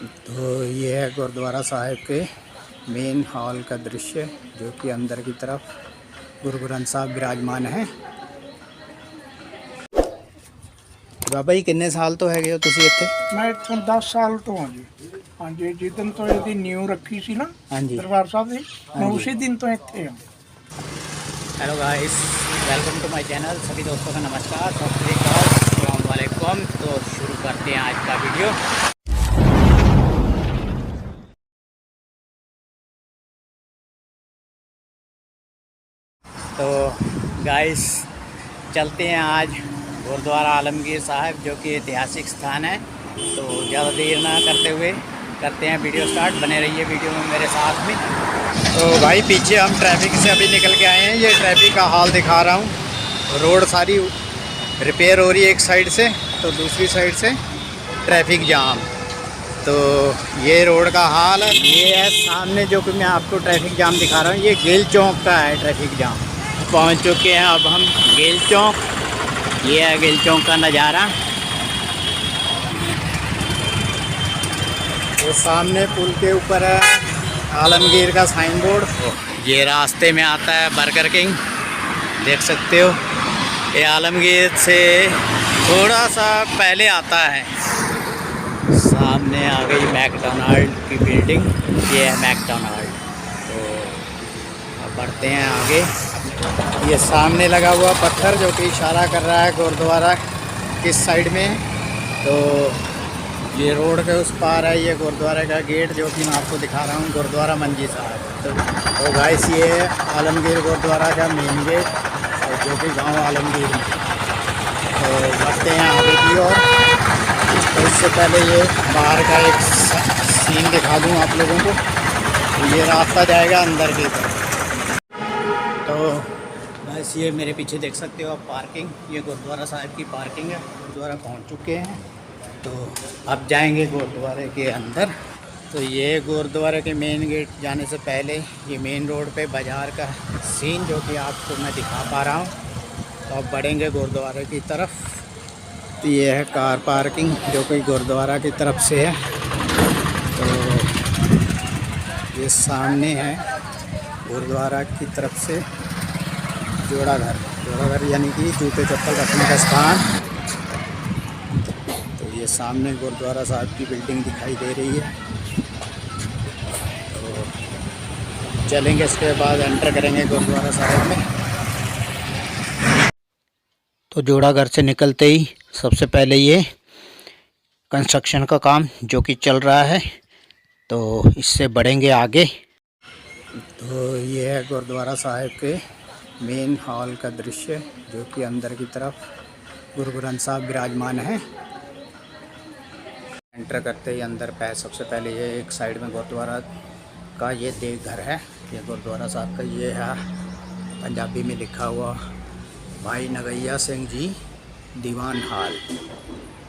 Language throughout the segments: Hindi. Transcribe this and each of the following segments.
तो ये है गुरुद्वारा साहिब के मेन हॉल का दृश्य, जो कि अंदर की तरफ गुरु ग्रंथ साहब विराजमान है। बाबा जी कितने साल तो हैगे हो तुसी इत्थे? मैं इत्थों 10 साल तो हाँ जी। हाँ जी, जिदन तो यदि न्यू रखी सी ना हाँ जी, दरबार साहब की, मैं हाँ जी। उसी दिन तो इत्थे हूँ। Hello guys, welcome to my channel. सभी दोस्तों का नमस्कार, सत श्री अकाल, अस्सलाम वालेकुम। तो शुरू करते हैं आज का वीडियो। तो गाइस चलते हैं आज गुरुद्वारा आलमगीर साहब, जो कि ऐतिहासिक स्थान है। तो ज़्यादा देर ना करते हुए करते हैं वीडियो स्टार्ट। बने रहिए वीडियो में मेरे साथ में। तो भाई पीछे हम ट्रैफिक से अभी निकल के आए हैं। ये ट्रैफिक का हाल दिखा रहा हूँ। रोड सारी रिपेयर हो रही है एक साइड से, तो दूसरी साइड से ट्रैफिक जाम। तो ये रोड का हाल है। ये है सामने जो कि मैं आपको ट्रैफिक जाम दिखा रहा हूँ, ये गेल चौक का है ट्रैफिक जाम। पहुँच चुके हैं अब हम गेल चौक। ये है गेल चौक का नज़ारा। वो सामने पुल के ऊपर है आलमगीर का साइन बोर्ड। ये रास्ते में आता है बर्गर किंग, देख सकते हो। ये आलमगीर से थोड़ा सा पहले आता है। सामने आ गई मैकडॉनल्ड की बिल्डिंग, ये है मैकडॉनल्ड। तो अब बढ़ते हैं आगे। ये सामने लगा हुआ पत्थर जो कि इशारा कर रहा है गुरुद्वारा किस साइड में है। तो ये रोड के उस पार है ये गुरुद्वारे का गेट, जो कि मैं आपको दिखा रहा हूँ, गुरुद्वारा मंजी साहब। तो गाइस ये है आलमगीर गुरुद्वारा का मेन गेट, जो कि गांव आलमगीर में। तो बढ़ते हैं आगे की ओर। तो इससे पहले ये बाहर का एक सीन दिखा दूँ आप लोगों को। तो ये रास्ता जाएगा अंदर की तरफ। तो बस ये मेरे पीछे देख सकते हो आप पार्किंग, ये गुरुद्वारा साहिब की पार्किंग है। गुरुद्वारा पहुँच चुके हैं, तो अब जाएंगे गुरुद्वारे के अंदर। तो ये गुरुद्वारे के मेन गेट जाने से पहले ये मेन रोड पे बाज़ार का सीन, जो कि आपको मैं दिखा पा रहा हूँ। तो अब बढ़ेंगे गुरुद्वारे की तरफ। तो ये है कार पार्किंग, जो कि गुरुद्वारा की तरफ से है। तो ये सामने है गुरुद्वारा की तरफ से जोड़ा घर यानी कि जूते चप्पल रखने का स्थान। ये सामने गुरुद्वारा साहब की बिल्डिंग दिखाई दे रही है। तो चलेंगे, इसके बाद एंटर करेंगे गुरुद्वारा साहब में। तो जोड़ा घर से निकलते ही सबसे पहले ये कंस्ट्रक्शन का काम जो कि चल रहा है, तो इससे बढ़ेंगे आगे। तो ये है गुरुद्वारा साहब के मेन हॉल का दृश्य, जो कि अंदर की तरफ गुरु ग्रंथ साहब विराजमान है। एंटर करते ही अंदर सबसे पहले ये एक साइड में गुरुद्वारा का ये देव घर है। ये गुरुद्वारा साहब का ये है, पंजाबी में लिखा हुआ भाई नगैया सिंह जी दीवान हाल,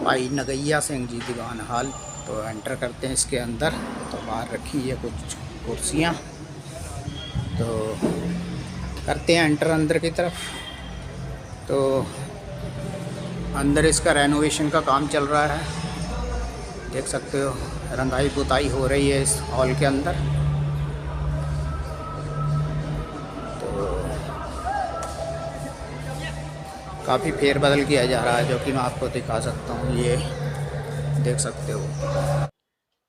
भाई नगैया सिंह जी दीवान हाल। तो एंटर करते हैं इसके अंदर। तो बाहर रखी है कुछ कुर्सियाँ। तो करते हैं एंटर अंदर की तरफ। तो अंदर इसका रेनोवेशन का काम चल रहा है, देख सकते हो। रंगाई पुताई हो रही है इस हॉल के अंदर। तो काफ़ी फेरबदल किया जा रहा है, जो कि मैं आपको दिखा सकता हूँ, ये देख सकते हो।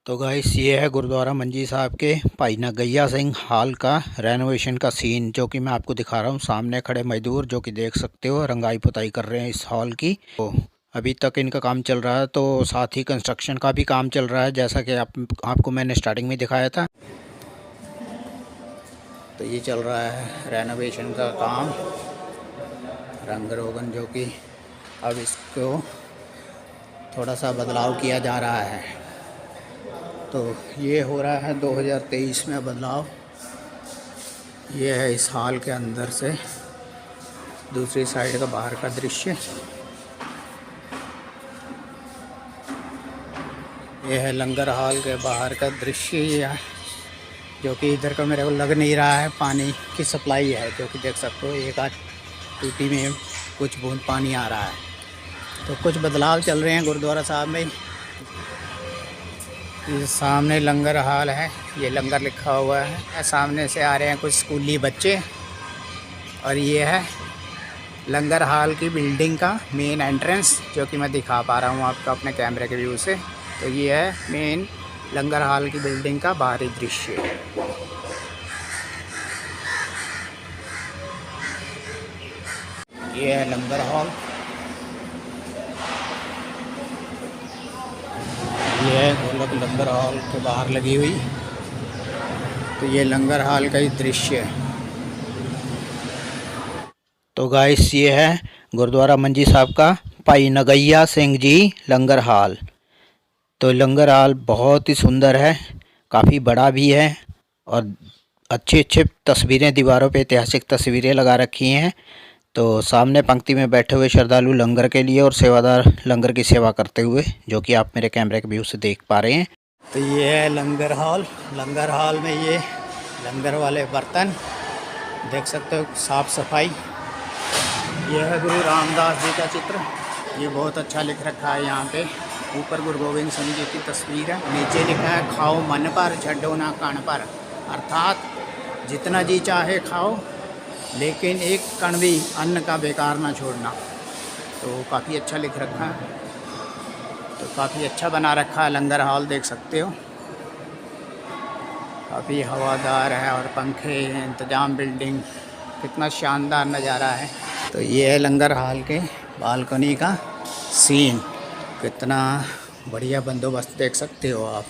तो गाइस ये है गुरुद्वारा मंजी साहब के भाई नगैया सिंह हॉल का रेनोवेशन का सीन, जो कि मैं आपको दिखा रहा हूँ। सामने खड़े मजदूर जो कि देख सकते हो रंगाई पुताई कर रहे हैं इस हॉल की। तो अभी तक इनका काम चल रहा है, तो साथ ही कंस्ट्रक्शन का भी काम चल रहा है, जैसा कि आपको मैंने स्टार्टिंग में दिखाया था। तो ये चल रहा है रेनोवेशन का काम, रंग रोगन, जो कि अब इसको थोड़ा सा बदलाव किया जा रहा है। तो ये हो रहा है 2023 में बदलाव। ये है इस हॉल के अंदर से दूसरी साइड का बाहर का दृश्य। यह है लंगर हॉल के बाहर का दृश्य, ये जो कि इधर का मेरे को लग नहीं रहा है पानी की सप्लाई है, जो कि देख सकते हो एक आध टूटी में कुछ बूंद पानी आ रहा है। तो कुछ बदलाव चल रहे हैं गुरुद्वारा साहब में। ये सामने लंगर हाल है, ये लंगर लिखा हुआ है। सामने से आ रहे हैं कुछ स्कूली बच्चे और ये है लंगर हाल की बिल्डिंग का मेन एंट्रेंस, जो कि मैं दिखा पा रहा हूँ आपको अपने कैमरे के व्यू से। तो ये है मेन लंगर हाल की बिल्डिंग का बाहरी दृश्य। ये है लंगर हॉल, ये है गोलक लंगर हॉल के बाहर लगी हुई। तो ये लंगर हॉल का ही दृश्य है। तो गाइस ये है गुरुद्वारा मंजी साहब का भाई नगैया सिंह जी लंगर हॉल। तो लंगर हॉल बहुत ही सुंदर है, काफ़ी बड़ा भी है और अच्छे अच्छे तस्वीरें दीवारों पे ऐतिहासिक तस्वीरें लगा रखी हैं। तो सामने पंक्ति में बैठे हुए श्रद्धालु लंगर के लिए और सेवादार लंगर की सेवा करते हुए, जो कि आप मेरे कैमरे के व्यू से देख पा रहे हैं। तो ये है लंगर हॉल। लंगर हॉल में ये लंगर वाले बर्तन देख सकते हो, साफ़ सफाई। यह है गुरु रामदास जी का चित्र, ये बहुत अच्छा लिख रखा है यहाँ पे। ऊपर गुरु गोविंद सिंह जी की तस्वीर है, नीचे लिखा है खाओ मन पर छड्डो ना कण पर, अर्थात जितना जी चाहे खाओ लेकिन एक कण भी अन्न का बेकार ना छोड़ना। तो काफ़ी अच्छा लिख रखा है, तो काफ़ी अच्छा बना रखा है लंगर हॉल, देख सकते हो। काफ़ी हवादार है और पंखे, इंतजाम, बिल्डिंग, कितना शानदार नज़ारा है। तो ये है लंगर हॉल के बालकनी का सीन, कितना बढ़िया बंदोबस्त देख सकते हो आप।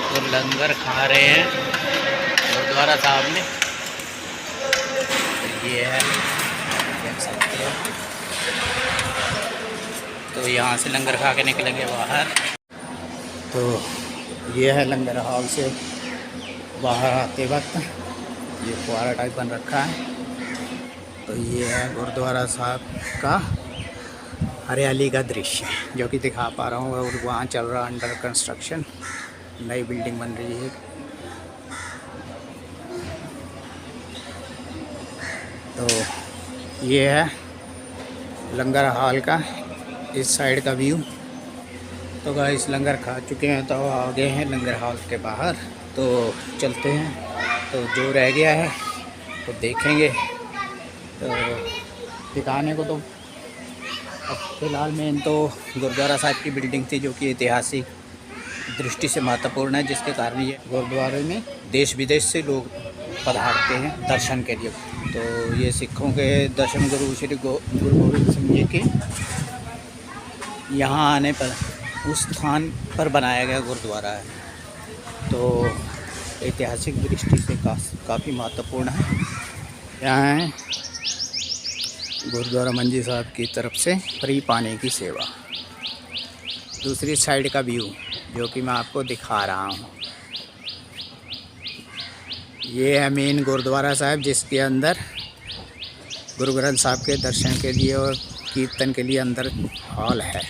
तो लंगर खा रहे हैं गुरुद्वारा साहब में, ये है देख सकते हो। तो यहाँ से लंगर खा के निकलेंगे बाहर। तो ये है लंगर हॉल से बाहर आते वक्त ये फुहारा टाइप बन रखा है। तो ये है गुरुद्वारा साहब का हरियाली का दृश्य, जो कि दिखा पा रहा हूँ। और वहाँ चल रहा अंडर कंस्ट्रक्शन, नई बिल्डिंग बन रही है। तो ये है लंगर हॉल का इस साइड का व्यू। तो गाइस लंगर खा चुके हैं, तो आ गए हैं लंगर हॉल के बाहर। तो चलते हैं, तो जो रह गया है तो देखेंगे। तो दिखाने को तो अब फ़िलहाल मेन तो गुरुद्वारा साहब की बिल्डिंग थी, जो कि ऐतिहासिक दृष्टि से महत्वपूर्ण है, जिसके कारण ये गुरुद्वारे में देश विदेश से लोग पधारते हैं दर्शन के लिए। तो ये सिखों के दशम गुरु श्री गुरु गोविंद सिंह जी के यहाँ आने पर उस स्थान पर बनाया गया गुरुद्वारा है। तो ऐतिहासिक दृष्टि से काफ़ी महत्वपूर्ण है। यहाँ है गुरुद्वारा मंजी साहब की तरफ से फ्री पानी की सेवा। दूसरी साइड का व्यू जो कि मैं आपको दिखा रहा हूँ, ये है मेन गुरुद्वारा साहब, जिसके अंदर गुरु ग्रंथ साहब के दर्शन के लिए और कीर्तन के लिए अंदर हॉल है।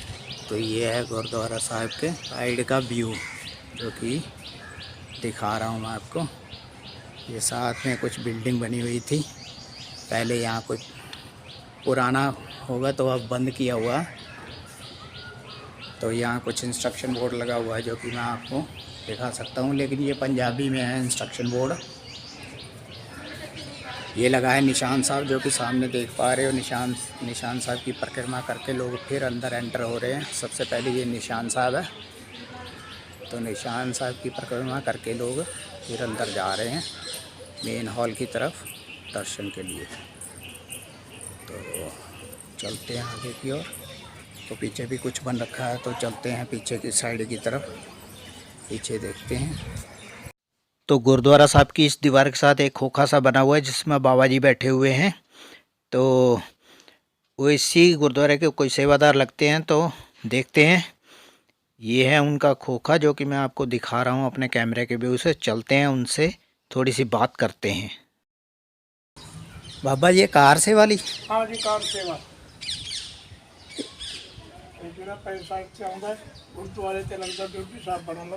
तो ये है गुरुद्वारा साहब के साइड का व्यू, जो कि दिखा रहा हूँ मैं आपको। ये साथ में कुछ बिल्डिंग बनी हुई थी पहले, यहाँ कुछ पुराना होगा तो अब बंद किया हुआ। तो यहाँ कुछ इंस्ट्रक्शन बोर्ड लगा हुआ है, जो कि मैं आपको दिखा सकता हूँ, लेकिन ये पंजाबी में है इंस्ट्रक्शन बोर्ड। ये लगा है निशान साहब, जो कि सामने देख पा रहे हो। निशान साहब की परिक्रमा करके लोग फिर अंदर एंटर हो रहे हैं। सबसे पहले ये निशान साहब है, तो निशान साहब की परिक्रमा करके लोग फिर अंदर जा रहे हैं मेन हॉल की तरफ दर्शन के लिए। तो चलते हैं आगे की ओर। तो पीछे भी कुछ बन रखा है, तो चलते हैं पीछे की साइड की तरफ, पीछे देखते हैं। तो गुरुद्वारा साहब की इस दीवार के साथ एक खोखा सा बना हुआ है, जिसमें बाबा जी बैठे हुए हैं। तो वो इसी गुरुद्वारे के कोई सेवादार लगते हैं, तो देखते हैं। ये है उनका खोखा, जो कि मैं आपको दिखा रहा हूँ अपने कैमरे के व्यू से। चलते हैं उनसे थोड़ी सी बात करते हैं। बाबा ये कार से वाली? हाँ जी, कार सेवा। ਜਿਹੜਾ ਪੈਸਾ ਇੱਥੇ ਆਉਂਦਾ ਗੁਰਦੁਆਰੇ ਤੇ ਲੱਗਦਾ ਡਿਊਟੀ ਸਾਹਿਬ ਬਣਾਉਂਦਾ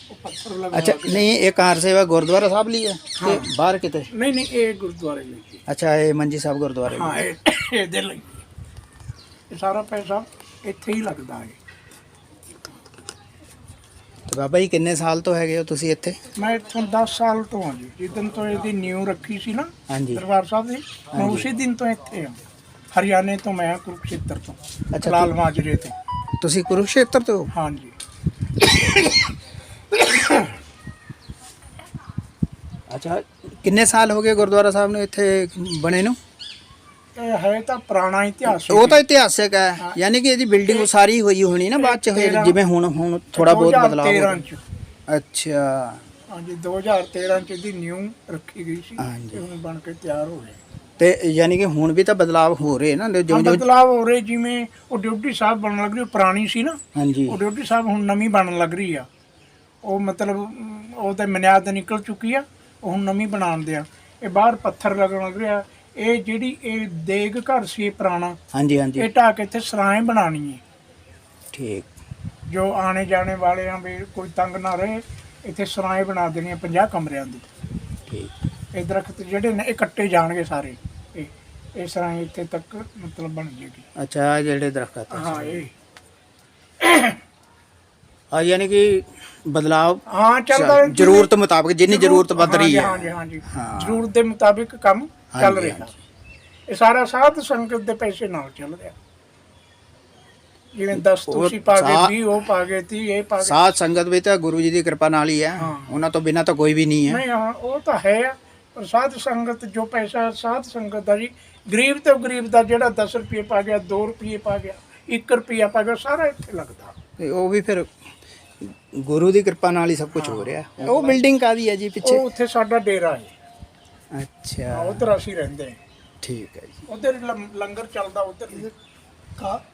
ਉਹ ਪੱਥਰ ਲਗਾ। अच्छा नहीं, ये कार सेवा गुरुद्वारा साहब ली है? हाँ। बाहर किते? नहीं नहीं, ये गुरुद्वारे ਲਈ। अच्छा, ये मंजी साहब गुरुद्वारे? हाँ, ਇਹਦੇ ਲਈ ਇਹ ਸਾਰਾ ਪੈਸਾ ਇੱਥੇ ਹੀ ਲੱਗਦਾ ਹੈ। तो ਬਾਬਾ ਜੀ ਕਿੰਨੇ ਸਾਲ ਤੋਂ ਹੈਗੇ ਹੋ ਤੁਸੀਂ ਇੱਥੇ? ਮੈਂ ਇੱਥੋਂ 10 ਸਾਲ ਤੋਂ ਹਾਂ ਜੀ, ਜਿੱਦਣ ਤੋਂ ਇਹਦੀ ਨਿਊ ਰੱਖੀ ਸੀ ਨਾ ਹਾਂਜੀ ਦਰਬਾਰ ਸਾਹਿਬ ਦੀ, ਮੈਂ ਉਸੇ ਦਿਨ ਤੋਂ ਇੱਥੇ ਹਾਂ। ਹਰਿਆਣੇ ਤੋਂ ਮੈਂ, ਕੁਰੂਕਸ਼ੇਤਰ ਤੋਂ, ਅੱਛਾ, ਲਾਲ ਮਾਜਰੇ ਤੋਂ। ਤੁਸੀਂ ਕੁਰੂਕਸ਼ੇਤਰ ਤੋਂ ਹੋ? ਹਾਂਜੀ। ਅੱਛਾ, ਕਿੰਨੇ ਸਾਲ ਹੋ ਗਏ ਗੁਰਦੁਆਰਾ ਸਾਹਿਬ ਨੂੰ ਇੱਥੇ ਬਣੇ ਨੂੰ? ਇਹ ਹੈ ਤਾਂ ਪੁਰਾਣਾ ਇਤਿਹਾਸ। ਉਹ ਤਾਂ ਇਤਿਹਾਸਿਕ ਹੈ, ਯਾਨੀ ਕਿ ਇਹਦੀ ਬਿਲਡਿੰਗ ਸਾਰੀ ਹੋਈ ਹੋਣੀ ਨਾ ਬਾਅਦ ਚ, ਜਿਵੇਂ ਹੁਣ ਥੋੜਾ ਬਹੁਤ ਬਦਲਾਅ ਹੋ 2013 ਚ। ਅੱਛਾ ਹਾਂਜੀ, 2013 ਚ ਇਹਦੀ ਨਿਊ ਰੱਖੀ ਗਈ ਸੀ ਹਾਂਜੀ। ਤੇ ਹੁਣ ਬਣ ਕੇ ਤਿਆਰ ਹੋ ਗਈ। ਤੇ ਯਾਨੀ ਕਿ ਹੁਣ ਵੀ ਤਾਂ ਬਦਲਾਅ ਹੋ ਰਹੇ ਨਾ, ਜੋ ਜੋ ਬਦਲਾਅ ਹੋ ਰਹੇ, ਜਿਵੇਂ ਉਹ ਡਿਊਟੀ ਸਾਹਿਬ ਬਣਨ ਲੱਗ ਰਹੀ, ਉਹ ਪੁਰਾਣੀ ਸੀ ਨਾ, ਹਾਂਜੀ ਉਹ ਡਿਊਟੀ ਸਾਹਿਬ ਹੁਣ ਨਵੀਂ ਬਣਨ ਲੱਗ ਰਹੀ ਆ। ਉਹ ਮਤਲਬ ਉਹ ਤਾਂ ਮਿਆਦ ਨਿਕਲ ਚੁੱਕੀ ਆ, ਉਹ ਹੁਣ ਨਵੀਂ ਬਣਾਉਂਦੇ ਆ। ਇਹ ਬਾਹਰ ਪੱਥਰ ਲੱਗਣ ਲੱਗ ਰਿਹਾ। ਇਹ ਜਿਹੜੀ ਇਹ ਦੇਗ ਘਰ ਸੀ ਇਹ ਪੁਰਾਣਾ, ਹਾਂਜੀ ਹਾਂਜੀ ਇਹ ਢਾਹ ਕੇ ਇੱਥੇ ਸਰਾਏ ਬਣਾਉਣੀ ਹੈ। ਠੀਕ, ਜੋ ਆਣੇ ਜਾਣੇ ਵਾਲੇ ਆ ਵੀ ਕੋਈ ਤੰਗ ਨਾ ਰਹੇ, ਇੱਥੇ ਸਰਾਏ ਬਣਾ ਦੇਣੀਆਂ 50 ਕਮਰਿਆਂ ਦੀ। ਠੀਕ। ਇਹ ਦਰਖਤ ਜਿਹੜੇ ਨੇ ਇਹ ਕੱਟੇ ਜਾਣਗੇ ਸਾਰੇ, ਇਹ ਸਰਾਏ ਇੱਥੇ ਤੱਕ ਮਤਲਬ ਬਣ ਜੇਗੀ। ਅੱਛਾ, ਆਹ ਜਿਹੜੇ ਦਰਖਤ ਹਾਂ ਇਹ ਯਾਨੀ ਕਿ ਬਦਲਾਵ ਹਾਂ ਚੱਲਦਾ, ਜ਼ਰੂਰਤ ਮੁਤਾਬਕ, ਜਿੰਨੀ ਜ਼ਰੂਰਤ ਵੱਧ ਰਹੀ ਹੈ। ਹਾਂਜੀ ਹਾਂਜੀ, ਜ਼ਰੂਰਤ ਦੇ ਮੁਤਾਬਿਕ ਕੰਮ ਚੱਲ ਰਿਹਾ। ਇਹ ਸਾਰਾ ਸਾਧ ਸੰਗਤ ਦੇ ਪੈਸੇ ਨਾਲ ਚੱਲ ਰਿਹਾ। ਜਿਵੇਂ 10 ਤੁਸੀਂ ਪਾ ਗਏ, 20 ਉਹ ਪਾ ਗਏ, 30 ਇਹ ਪਾ ਗਏ। ਸਾਧ ਸੰਗਤ ਵੀ ਤਾਂ ਗੁਰੂ ਜੀ ਦੀ ਕਿਰਪਾ ਨਾਲ ਹੀ ਹੈ, ਉਹਨਾਂ ਤੋਂ ਬਿਨਾਂ ਤਾਂ ਕੋਈ ਵੀ ਨਹੀਂ ਹੈ। ਨਹੀਂ ਹਾਂ, ਉਹ ਤਾਂ ਹੈ, ਪਰ ਸਾਧ ਸੰਗਤ ਜੋ ਪੈਸਾ ਸਾਧ ਸੰਗਤ ਦਾ ਜੀ, ਗਰੀਬ ਤੋਂ ਗਰੀਬ ਦਾ ਜਿਹੜਾ 10 ਰੁਪਏ ਪਾ ਗਿਆ, 2 ਰੁਪਏ ਪਾ ਗਿਆ, 1 ਰੁਪਿਆ ਪਾ ਗਿਆ, ਸਾਰਾ ਇੱਥੇ ਲੱਗਦਾ। ਤੇ ਉਹ ਵੀ ਫਿਰ ਗੁਰੂ ਦੀ ਕਿਰਪਾ ਨਾਲ ਹੀ ਸਭ ਕੁਝ ਹੋ ਰਿਹਾ। ਉਹ ਬਿਲਡਿੰਗ ਕਾਹਦੀ ਹੈ ਜੀ ਪਿੱਛੇ? ਉਹ ਉੱਥੇ ਸਾਡਾ ਡੇਰਾ ਹੈ। ਅੱਛਾ, ਉਧਰ ਅਸੀਂ ਰਹਿੰਦੇ ਹਾਂ। ਠੀਕ ਹੈ ਜੀ। ਉਧਰ ਲੰਗਰ ਚੱਲਦਾ, ਉਧਰ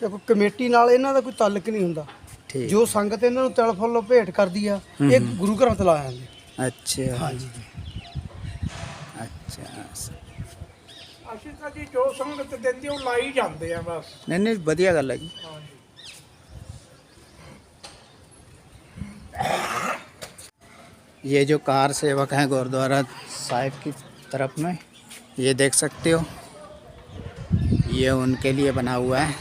ਤੇ ਕੋਈ ਕਮੇਟੀ ਨਾਲ ਇਹਨਾਂ ਦਾ ਕੋਈ ਤਾਲੁਕ ਨਹੀਂ ਹੁੰਦਾ। ਠੀਕ। ਜੋ ਸੰਗਤ ਇਹਨਾਂ ਨੂੰ ਤਿਲ ਫੁੱਲ ਭੇਟ ਕਰਦੀ ਆ, ਇਹ ਗੁਰੂ ਘਰਾਂ ਤੇ ਲਾ ਜਾਂਦੇ। ਅੱਛਾ ਹਾਂਜੀ ਅੱਛਾ, ਅਸੀਂ ਤਾਂ ਜੀ ਜੋ ਸੰਗਤ ਦਿੰਦੀ ਉਹ ਲਾਈ ਜਾਂਦੇ ਆ ਬਸ। नहीं नहीं, बढ़िया गल है जी। ये जो कार सेवक हैं गुरुद्वारा साहिब की तरफ में, ये देख सकते हो, ये उनके लिए बना हुआ है।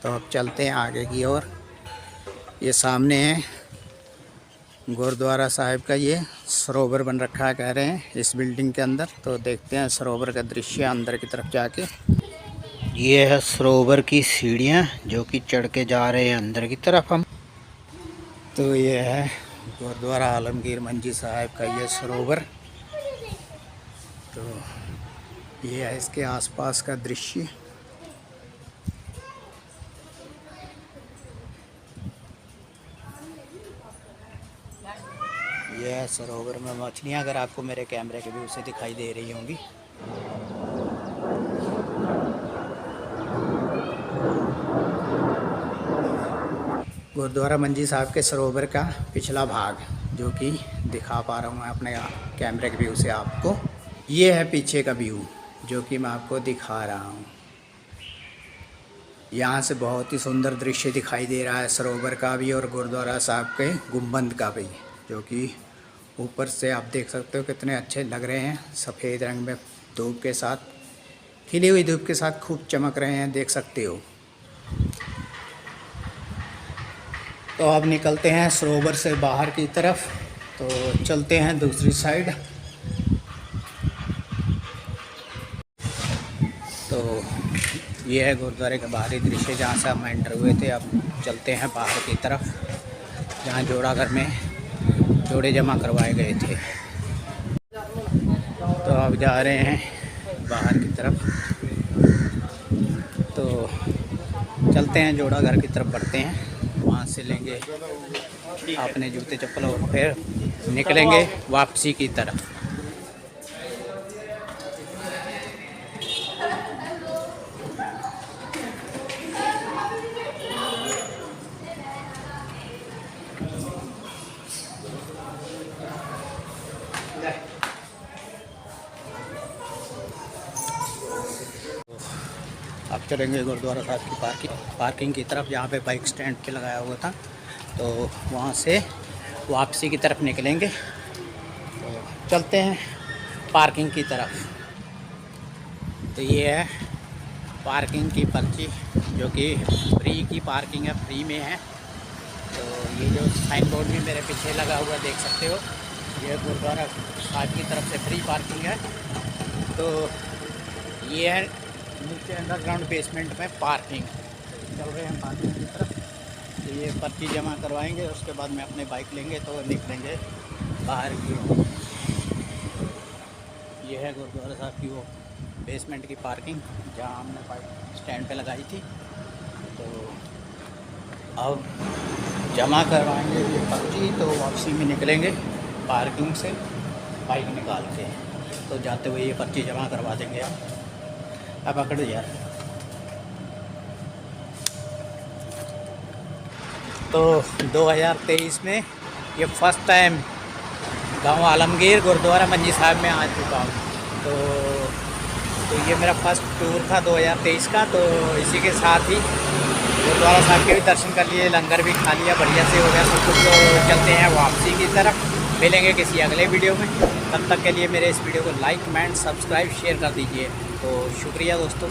तो अब चलते हैं आगे की ओर। ये सामने है गुरुद्वारा साहिब का, ये सरोवर बन रखा है कह रहे हैं इस बिल्डिंग के अंदर। तो देखते हैं सरोवर का दृश्य अंदर की तरफ जाके। ये है सरोवर की सीढ़ियाँ जो कि चढ़ के जा रहे हैं अंदर की तरफ हम। तो ये है गुरुद्वारा आलमगीर मंजी साहिब का ये सरोवर। तो ये है इसके आसपास का दृश्य। यह है सरोवर में मछलियाँ, अगर आपको मेरे कैमरे के व्यू से दिखाई दे रही होंगी। गुरुद्वारा मंजी साहब के सरोवर का पिछला भाग जो कि दिखा पा रहा हूँ मैं अपने कैमरे के व्यू से आपको। ये है पीछे का व्यू जो कि मैं आपको दिखा रहा हूँ। यहाँ से बहुत ही सुंदर दृश्य दिखाई दे रहा है, सरोवर का भी और गुरुद्वारा साहब के गुंबद का भी, जो कि ऊपर से आप देख सकते हो कितने अच्छे लग रहे हैं। सफ़ेद रंग में धूप के साथ, खिली हुई धूप के साथ खूब चमक रहे हैं, देख सकते हो। तो अब निकलते हैं सरोवर से बाहर की तरफ, तो चलते हैं दूसरी साइड। तो ये है गुरुद्वारे का बाहरी दृश्य जहाँ से हम एंटर हुए थे। अब चलते हैं बाहर की तरफ जहाँ जोड़ाघर में जोड़े जमा करवाए गए थे। तो अब जा रहे हैं बाहर की तरफ, तो चलते हैं जोड़ाघर की तरफ बढ़ते हैं। वहाँ से लेंगे अपने जूते चप्पल और फिर निकलेंगे वापसी की तरफ। अब चलेंगे गुरुद्वारा साहब की पार्किंग की तरफ, जहाँ पे बाइक स्टैंड पे लगाया हुआ था। तो वहाँ से वापसी की तरफ निकलेंगे। तो चलते हैं पार्किंग की तरफ। तो ये है पार्किंग की पर्ची, जो कि फ्री की पार्किंग है, फ्री में है। तो ये जो साइन बोर्ड भी मेरे पीछे लगा हुआ देख सकते हो, ये गुरुद्वारा साहब की तरफ से फ्री पार्किंग है। तो ये है नीचे अंडरग्राउंड बेसमेंट में पार्किंग। चल रहे हैं पार्किंग की तरफ। तो ये पर्ची जमा करवाएंगे, उसके बाद में अपने बाइक लेंगे तो निकलेंगे बाहर की ओर। ये है गुरुद्वारा साहब की वो बेसमेंट की पार्किंग, जहाँ हमने बाइक स्टैंड पे लगाई थी। तो अब जमा करवाएंगे ये पर्ची, तो वापसी में निकलेंगे पार्किंग से बाइक निकाल के। तो जाते हुए ये पर्ची जमा करवा देंगे आप। अब पकड़ो यार। तो 2023 में ये फर्स्ट टाइम गांव आलमगीर गुरुद्वारा मंजी साहब में आ चुका हूँ। तो ये मेरा फर्स्ट टूर था 2023 का। तो इसी के साथ ही गुरुद्वारा साहब के भी दर्शन कर लिए, लंगर भी खा लिया, बढ़िया से हो गया सब कुछ। तो चलते हैं वापसी की तरफ, मिलेंगे किसी अगले वीडियो में। तब तक के लिए मेरे इस वीडियो को लाइक, कमेंट, सब्सक्राइब, शेयर कर दीजिए। तो शुक्रिया दोस्तों।